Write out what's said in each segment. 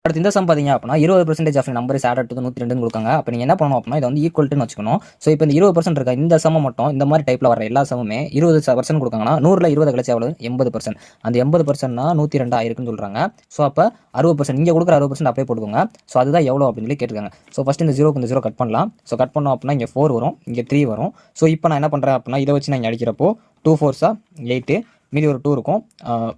அடுத்து இந்த சம் பார்த்தீங்க அப்படின்னா 20% of number is added to 102 கொடுக்காங்க. அப்போ நீங்கள் என்ன பண்ணணும் அப்படின்னா இதை வந்து ஈக்குவல்ட்டுன்னு வச்சுக்கணும். ஸோ இப்போ இந்த 20% இருக்க இந்த சமம் மட்டும் இந்த மாதிரி டைப்பில் வர எல்லா சமமே 20% கொடுக்காங்கன்னா 100ல் 20 கழிச்சு எவ்வளவு 80%. அந்த 80%னா 102 ஆயிருக்குன்னு சொல்கிறாங்க. ஸோ அப்போ 60% இங்கே கொடுக்குற 60% அப்படியே போட்டுக்கோங்க. ஸோ அதுதான் எவ்வளோ அப்படின்னு சொல்லி கேட்டுருக்காங்க. ஸோ ஃபஸ்ட் இந்த 0க்கு இந்த 0 கட் பண்ணலாம். ஸோ கட் பண்ணோம் அப்படின்னா இங்கே 4 வரும், இங்கே 3 வரும். ஸோ இப்போ நான் என்ன பண்ணுறேன் அப்படின்னா இதை வச்சு நான் இங்கே அடிக்கிறப்போ 2 4s 8, மீதி ஒரு 2 இருக்கும்.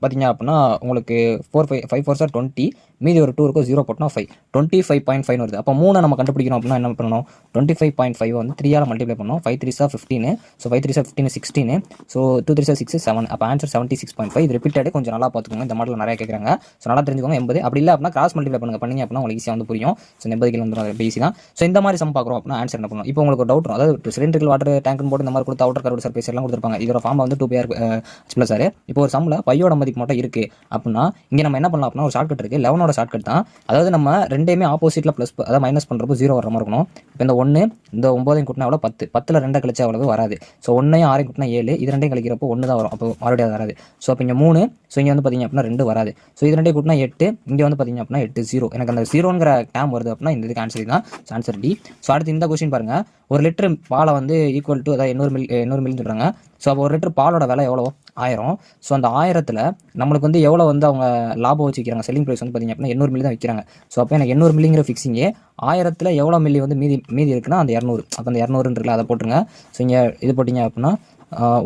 பார்த்தீங்க அப்படின்னா உங்களுக்கு 5 4s 20, மீதி ஒரு 2 இருக்கும். 0 போட்டோம்னா 5, 25.5 வருது. அப்போ 3 நம்ம கண்டுபிடிக்கணும் அப்படின்னா என்ன பண்ணணும், 25.5 வந்து 3ஆல் மல்டிப்ளை பண்ணணும். 5 3s 15, so 5 3s 15 16, so 2 3s 6 7. அப்போ ஆன்சர் 76.5. இது ரிப்பீட்டட் கொஞ்சம் நல்லா பார்த்துக்கோங்க. இந்த மாடல் நிறைய கேட்குறாங்க. ஸோ நல்லா தெரிஞ்சுக்கோங்க. 80 அப்படி இல்லை அப்படின்னா கிராஸ் மல்டிப்ளை பண்ணீங்க அப்படின்னா உங்களுக்கு ஈஸியாக வந்து புரியும். ஸோ 80 கிலோ வந்து ஈஸி தான். ஸோ இந்த மாதிரி சம் பார்க்குறோம் அப்படின்னா ஆன்சர் என்ன பண்ணணும். இப்போ உங்களுக்கு டவுட் வரும், அதாவது சிலிண்டரில் வாட்டர் டேங்க்னு போட்டு இந்த மாதிரி கொடுத்து அவுட்டர் கரோட சர்ஃபேஸ் எல்லாம் கொடுத்துருப்பாங்க. இதோட ஃபார்ம் வந்து 2πr + r. இப்போ ஒரு சம்மில் பையோட மதிப்பு மட்டும் இருக்குது அப்படின்னா இங்கே நம்ம என்ன பண்ணலாம் அப்படின்னா ஒரு ஷார்ட்கட் இருக்குது. 11ஓட ஷார்ட்கட் தான். அதாவது நம்ம ரெண்டையுமே ஆப்போசிட்டில் ப்ளஸ் அதாவது மைனஸ் பண்ணுறப்போ 0 வர மாதிரி இருக்கணும். இப்போ இந்த 1 இந்த 9 கூட்டினா எவ்வளோ 10, 10ல் 2 கழிச்சா அவ்வளவு வராது. ஸோ 1 6 கூட்டினா 7, இது ரெண்டையும் கழிக்கிறப்போ 1 தான் வரும். அப்போ மறுபடியும் வராது. ஸோ அப்போ இங்கே 3, ஸோ இங்கே வந்து பார்த்தீங்க அப்படின்னா 2 வராது. ஸோ இது ரெண்டையும் கூட்டினா 8, இங்கே வந்து பார்த்தீங்க அப்படின்னா 8 0. எனக்கு அந்த 0ங்கிற டேம் வருது அப்படின்னா இந்த இதுக்கு ஆன்சர் தான். Answer D. ஸோ அடுத்து இந்த கொஸ்டின் பாருங்கள். ஒரு லிட்டர் பாலை வந்து ஈக்குவல் டு அதாவது 800 மில்லி சொல்கிறாங்க. ஸோ அப்போ ஒரு லிட்டர் பாலோட விலை எவ்வளோ 1000. ஸோ அந்த 1000ல் நம்மளுக்கு வந்து எவ்வளோ வந்து அவங்க லாபம் வச்சு விற்கிறாங்க, செல்லிங் ப்ரைஸ் வந்து பார்த்தீங்க அப்படின்னா 800 மில்லி தான் விற்கிறாங்க. ஸோ அப்போ எனக்கு 800 மில்லிங்கிற ஃபிக்ஸிங்கே 1000ல் எவ்வளோ மில்லி வந்து மீதி இருக்குன்னா அந்த 200. அப்போ அந்த 200 இருக்குல்ல அதை போட்டுருங்க. ஸோ இங்கே இது போட்டிங்க அப்படின்னா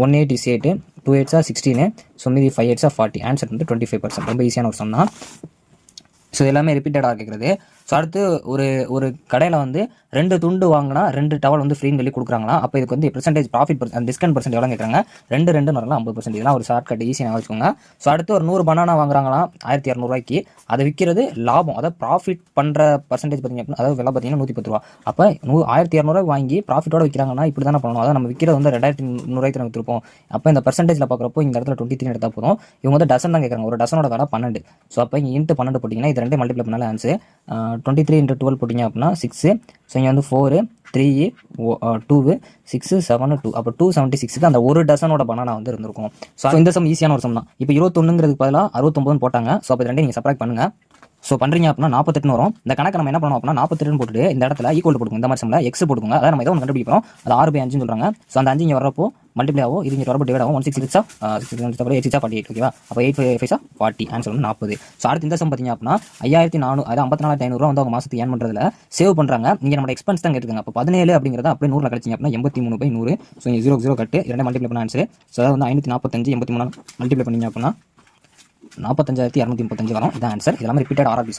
1 8 is 8, 2 8s 16, ஸோ மீதி 5 8s 40. ஆன்சர் வந்து 25%. ரொம்ப ஈஸியான ஒரு சம் தான். ஸோ எல்லாமே ரிப்பீட்டடாக கேட்குறது. ஸோ அடுத்து ஒரு கடையில் வந்து 2 துண்டு வாங்கினா 2 டவல் வந்து ஃப்ரீன்னு சொல்லி கொடுக்குறாங்களா. அப்போ இதுக்கு வந்து பெர்சன்டேஜ் ப்ராஃபிட் டிஸ்கவுண்ட் பர்சன்ட் எவ்வளோ கேட்குறாங்க, 2 வரலாம் 50%. இதெல்லாம் ஒரு ஷார்ட் கட் ஈஸியாக வச்சுக்கோங்க. ஸோ அடுத்து ஒரு 100 பனானா வாங்குறாங்களாம் 1200 அதை விற்கிறது லாபம், அதாவது ப்ராஃபிட் பண்ணுற பர்சன்டேஜ் பார்த்திங்க அப்படின்னா அதாவது விலை பார்த்தீங்கன்னா 110 ரூபா. அப்போ 1200 வாங்கி ப்ராஃபிட்டோட விற்கிறாங்கன்னா இப்படி தானே பண்ணணும். அதாவது நம்ம விற்கிறது வந்து 2300 நம்ம விற்றுருப்போம். அப்போ இந்த பர்சன்டேஜில் பார்க்குறப்போ இந்த இடத்துல 23 எடுத்தால் போதும். இவங்க வந்து டசன் தான் கேட்குறாங்க. ஒரு டசனோட விலை 12. ஸோ அப்போ இங்கே இன்ட்டு 12 போட்டிங்கன்னா இது ரெண்டே மல்டிப்ளை பண்ணாலும் ஆன்சர் 23 × 12 போட்டிங்க அப்படின்னா 6. ஸோ இங்கே வந்து 4 3 2 6 7 2. அப்போ 276க்கு அந்த ஒரு டசனோட பனானா வந்து இருந்திருக்கும். ஸோ இந்த சம் ஈஸியான ஒரு சம் தான். இப்போ 21ங்கிறதுக்கு பதிலாக 69 போட்டாங்க. ஸோ அப்போ ரெண்டையும் நீங்கள் சப்ராக்ட் பண்ணுங்கள். ஸோ பண்ணுறீங்க அப்படின்னா 48 வரும். இந்த கணக்கு நம்ம என்ன பண்ணணும் அப்படின்னா 48 போட்டுட்டு இந்த இடத்துல ஈக்குவல் போட்டுக்கோங்க. இந்த மாதிரி சம்மில் எக்ஸ் போட்டுக்கோங்க. அதாவது நம்ம எதை ஒன்று கண்டுபிடிக்கிறோம் அது 6/5 சொல்கிறாங்க. ஸோ அந்த 5 இங்கே வரப்போ மல்டிப்ளை ஆகும், இது இங்கே வரப்போ டிவைட் ஆகும். 1 6 6 8 6 48. ஓகேவா. அப்போ 8 5 40. ஆன்சர் வந்து 40. ஸோ அடுத்து இந்த சம் பார்த்தீங்க அப்படின்னா 5400 அதாவது 54,500 வந்து அவங்க மாதத்துக்கு ஏன் பண்ணுறதுல சேவ் பண்ணுறாங்க. இங்கே நம்ம எக்ஸ்பென்ஸ் தான் கேட்டுருக்காங்க. அப்போ 17 அப்படிங்கிறத அப்படியே 100ல் கழிச்சிங்க அப்படின்னா 83/100. ஸோ இங்கே 0 0 கட்டு 2 மல்டிப்ளை பண்ண ஆன்சர். ஸோ அதாவது வந்து 545 83 மல்டிப்ளை பண்ணிங்க அப்படின்னா 45,235 வரும். இதான் ஆன்சர். இதெல்லாம் ரிப்பீட்டட் ஆர்ஆர்பி சம்.